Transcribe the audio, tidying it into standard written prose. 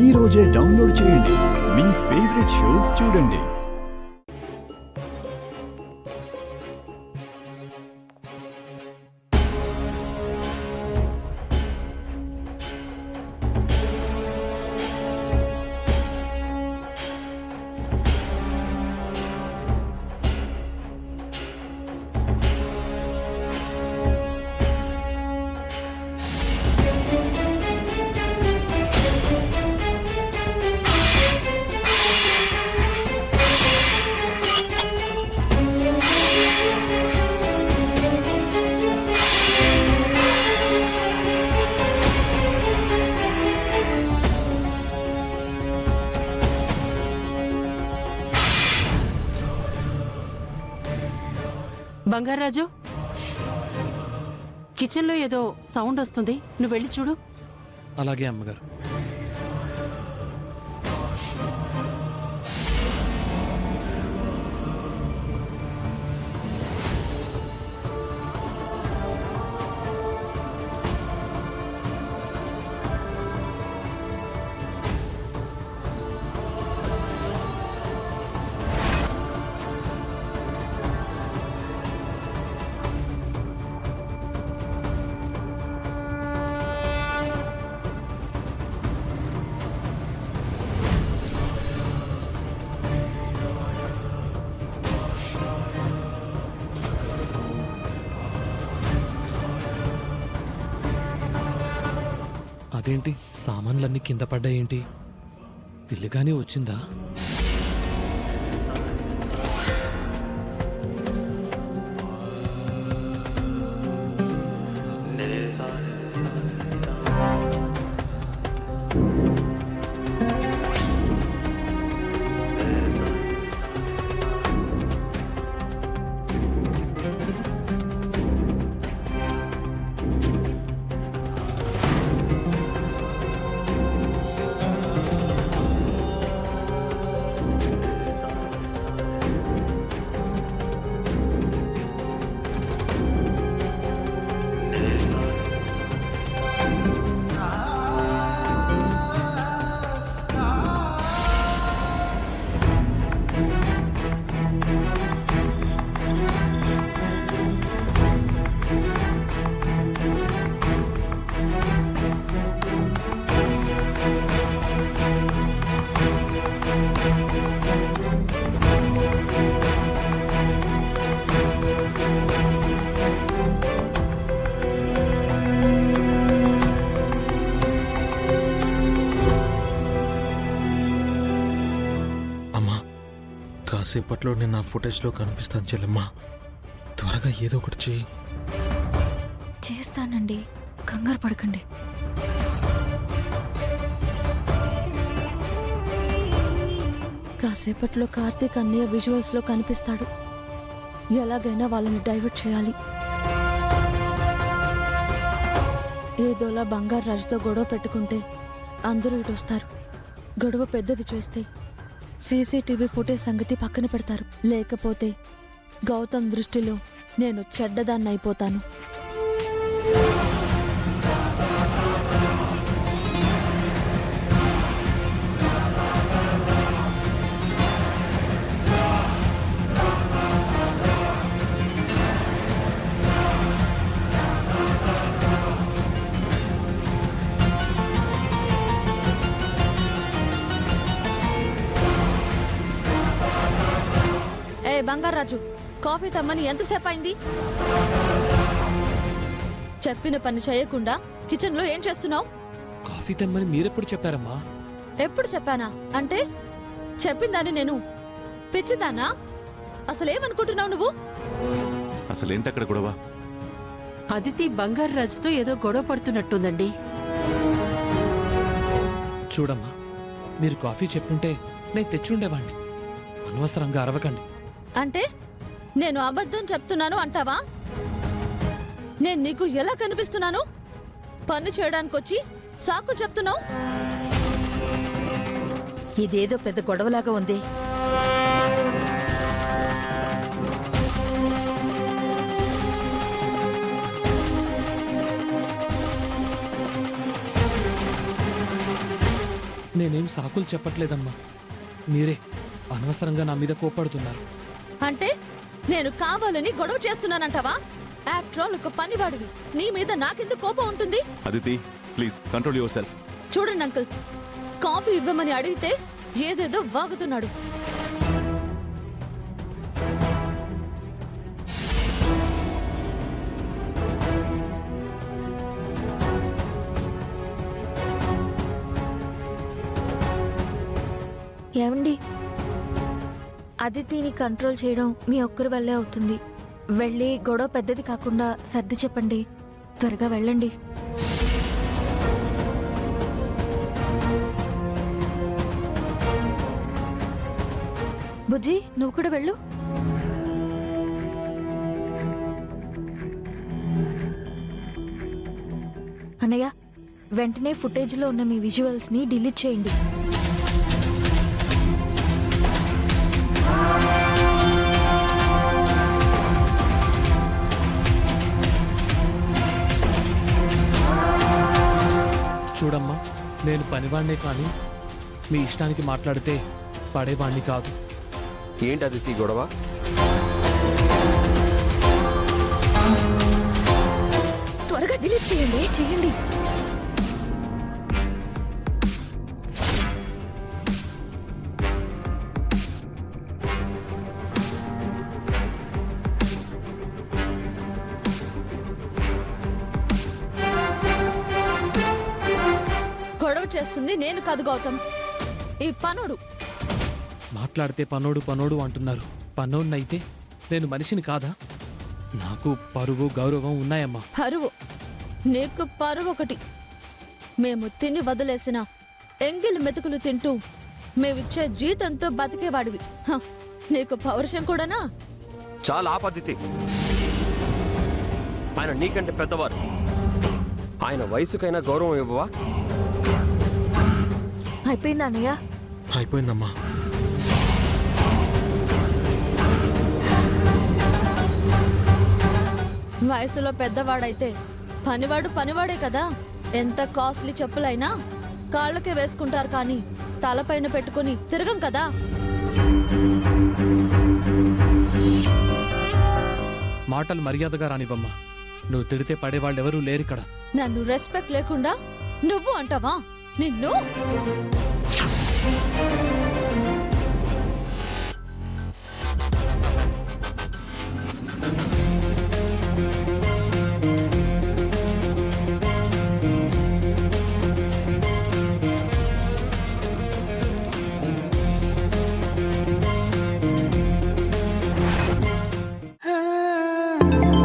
ఈ రోజే డౌన్లోడ్ చేయండి. మీ ఫేవరెట్ షోస్ చూడండి. బంగారాజు, కిచెన్లో ఏదో సౌండ్ వస్తుంది, నువ్వు వెళ్ళి చూడు. అలాగే అమ్మగారు. అదేంటి సామాన్లన్నీ కింద పడ్డాయేంటి? పిల్లిగానే వచ్చిందా? కాసేపట్లో నేను ఆ ఫుటేజ్లో కనిపిస్తాను చెల్లెమ్మా. త్వరగా ఏదో ఒకటి చెయ్యి. చేస్తానండి, కంగారు పడకండి. కాసేపట్లో కార్తీక్ అన్నయ్య విజువల్స్లో కనిపిస్తాడు. ఎలాగైనా వాళ్ళని డైవర్ట్ చేయాలి. ఏదోలా బంగారు రాజుతో గొడవ పెట్టుకుంటే అందరూ ఇటు వస్తారు. గొడవ పెద్దది చేస్తే సీసీటీవీ ఫుటేజ్ సంగతి పక్కన పెడతారు. లేకపోతే గౌతమ్ దృష్టిలో నేను చెడ్డదాన్ని అయిపోతాను. బంగారాజు, కాఫీ తమ్మని ఎంతసేపు అయింది? చెప్పిన పని చేయకుండా కిచెన్ లో ఏం చేస్తున్నావు? కాఫీ తెమ్మని మీరెప్పుడు చెప్పారమ్మా? ఎప్పుడు చెప్పానా అంటే చెప్పిందాన్ని నేను పిచ్చిదానా? అసలేమనుకుంటున్నావు నువ్వు? అసలేంటి అక్కడ గొడవ? అదితి బంగారాజుతో ఏదో గొడవ పడుతున్నట్టుందండి. చూడమ్మా, మీరు కాఫీ చెప్పుంటే నేను తెచ్చుండేవాణ్ణి. అనవసరంగా అరవకండి. అంటే నేను అబద్ధం చెప్తున్నాను అంటావా? నేను నీకు ఎలా కనిపిస్తున్నాను? పని చేయడానికి వచ్చి సాకు చెప్తున్నావు. ఇదేదో పెద్ద గొడవలాగా ఉంది. నేనేం సాకులు చెప్పట్లేదమ్మా. మీరే అనవసరంగా నా మీద కోప్పడుతున్నారు. అంటే నేను కావాలని గొడవ చేస్తున్నానంటావా? ఆఫ్టర్ ఆల్ ఒక పనివాడివి, నీ మీద నాకెందుకు కోపం ఉంటుంది? Aditi please control your self. చూడండి అంకుల్, కాఫీ ఇవ్వమని అడిగితే ఏదేదో వాగుతున్నాడు. ఏమండి, అదితిని కంట్రోల్ చేయడం మీ ఒక్కరి వల్లే అవుతుంది. వెళ్ళి గొడవ పెద్దది కాకుండా సర్ది చెప్పండి. త్వరగా వెళ్ళండి. బుజ్జి, నువ్వు కూడా వెళ్ళు. అన్నయ్య, వెంటనే ఫుటేజ్లో ఉన్న మీ విజువల్స్ని డిలీట్ చేయండి. చూడమ్మా, నేను పనివాణ్ణే కానీ మీ ఇష్టానికి మాట్లాడితే పడేవాణ్ణి కాదు. ఏంటి అదితి గొడవ? త్వరగా డిలీట్ చేయండి. చేయండి. గొడవ చేస్తుంది నేను కాదు గౌతమ్, ఈ పనుడు. మాట్లాడితే పనోడు పనోడు అంటున్నారు. పనోడినైతే నేను మనిషిని కాదా? నాకు పరువు గౌరవం ఉన్నాయమ్మా. పరువు నీకు పరువు ఒకటి. మేము తిని వదిలేసిన ఎంగిలి మెతుకులు తింటూ మేమిచ్చే జీతంతో బతికేవాడివి. హ, నీకు పౌరుషం కూడానా? చాలా ఆపదితి. ఆయన నీకంటే పెద్దవారు. ఆయన వయసుకైనా గౌరవం ఇవ్వవా? అయిపోయిందా అన్నయ్య? అయిపోయిందమ్మా. వయసులో పెద్దవాడైతే పనివాడు పనివాడే కదా. ఎంత కాస్ట్లీ చెప్పులైనా కాళ్ళకే వేసుకుంటారు కానీ తలపైన పెట్టుకుని తిరగం కదా. మాటలు మర్యాదగా రానివ్వమ్మా. నువ్వు తిడితే పడేవాళ్ళెవరూ లేరిక్కడ. నన్ను రెస్పెక్ట్ లేకుండా నువ్వు అంటావా? నిన్ను ఆ